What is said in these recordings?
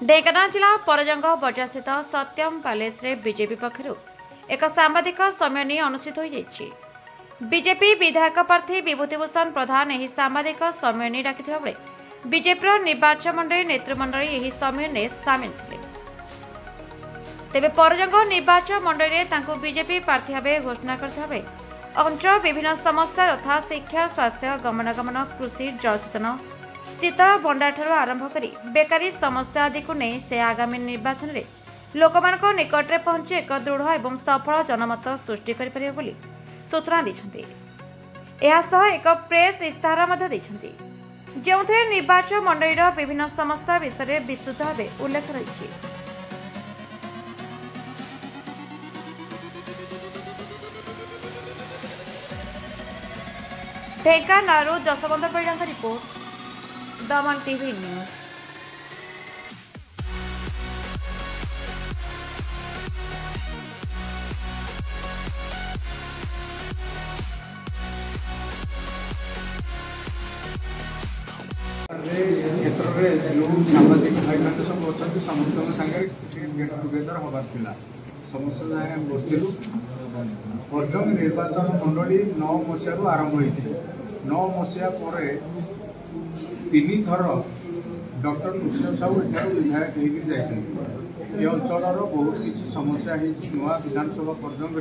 ढेंकानाल जिला परजंग बजार स्थित सत्यम पैलेस रे बीजेपी पक्षरु एक सांबादिक सम्मेलन अनुष्ठित हो जाइछि। बीजेपी विधायक प्रार्थी विभूतिभूषण प्रधान एही सांबादिक सम्मेलन डाकिथिबा बेले बीजेपी निर्वाचन मंडली नेतृमंडली एही सम्मेलन में सामिल थिले। तेबे परजंग निर्वाचन मंडली तांको बीजेपी प्रार्थी भावे घोषणा करथिबा बेले अंचल विभिन्न समस्या तथा शिक्षा स्वास्थ्य गमनागमन कृषि जलसेचन शीतल भंडार आरंभ कर बेकारी समस्या आदि को नहीं से आगामी निर्वाचन में लोकमानक निकट में पहुंची एक दृढ़ और सफल जनमत सृष्टि करें सूचना दी। एक प्रेस इस्ताहार जो निर्वाचन मंडलीर विभिन्न समस्या विषय विस्तृत भाव उल्लेख रही। ढेंकानाल जसवंत परिड़ा रिपोर्ट दमन टीवी न्यूज। क्षेत्र में जो सामाजिक भाईमान सब अच्छा समस्त सागर गेट टुगेदर हबार था समस्त जगह बसलु। परजंग निर्वाचन मंडली 9 मसीह आरंभ होती 9 मसीहा पर 3 थर डॉक्टर नृसिंह साहू एठार विधायक होकर जाइए। अंचल बहुत किसी समस्या नुआ विधानसभा परजंग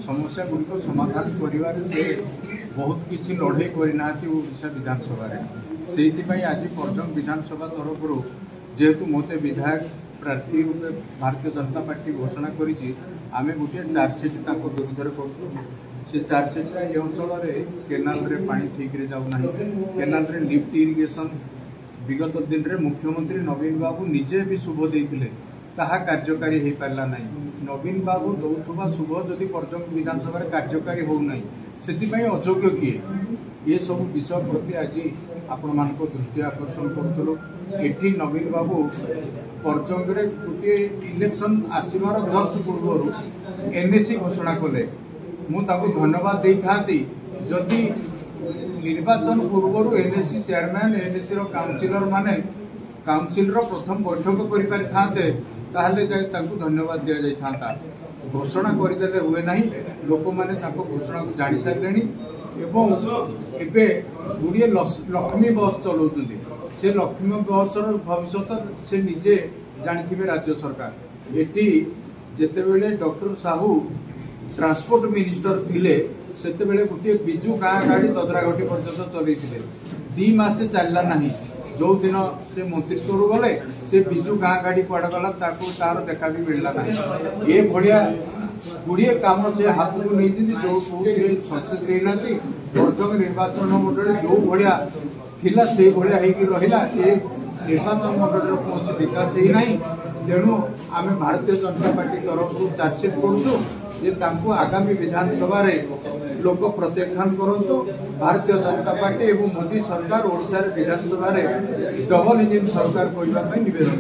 समस्या गुड़िक समाधान कर से बहुत किसी लड़े करना ओडिशा विधानसभा से आज परजंग विधानसभा तरफ जेहेतु मत विधायक प्रार्थी रूपे भारतीय जनता पार्टी घोषणा करी आमे गोटे चार्जसीट विरुद्ध कर से चार्जसीटा ये अंचल केनाल रे पानी ठीक रे जाऊना केनाल रे लिफ्ट इरिगेशन विगत दिन रे मुख्यमंत्री नवीन बाबू निजे भी शुभ देते ताहा कार्यकारी हो पारा ना। नवीन बाबू दौथुबा शुभ जदि परजंग विधानसभा कार्यकारी होना से अयोग्य किए ये सब विषय प्रति आज आपण मान दृष्टि आकर्षण करूँ। एठी नवीन बाबू परजंग रे गोटे इलेक्शन आसबार जस्ट पूर्व एनएसी घोषणा कले मु धन्यवाद दे था जदि निर्वाचन पूर्व एनएसी चेयरमैन एनएसी काउंसिलर माने काउंसिल प्रथम बैठक करें ताहले धन्यवाद दि जाता। घोषणा करदे हुए ना लोक मैंने घोषणा को जानी सारे एवं गुड़िए लक्ष्मी बस चलाउछन्ति से लक्ष्मी बस भविष्य से निजे जानी राज्य सरकार एटी जेतेबेले डॉक्टर साहू ट्रांसपोर्ट मिनिस्टर थिले सेतेबेले गोटे बिजु गाँ गाड़ी ददराघटी पर्यंत चलते 2 मास चलला नहीं जो दिन से मंत्रित्व गले से बिजु गाँ गाड़ी कुआड़ गला तार देखा भी मिलला नहीं। ये भाया गुड़िए काम से हाथ को नहीं जो सक्सेस होना परजंग निर्वाचन मंडली जो भाया थिला से भाया रहा ये निर्वाचन मंडल कौन विकास होना तेणु आम भारतीय जनता पार्टी तरफ चार्जसीट करूँ आगामी विधानसभा लोक प्रत्याख्यान करूँ। भारतीय जनता पार्टी एवं मोदी सरकार ओडिशा विधानसभा डबल इंजिन सरकार कहवाई नवेदन।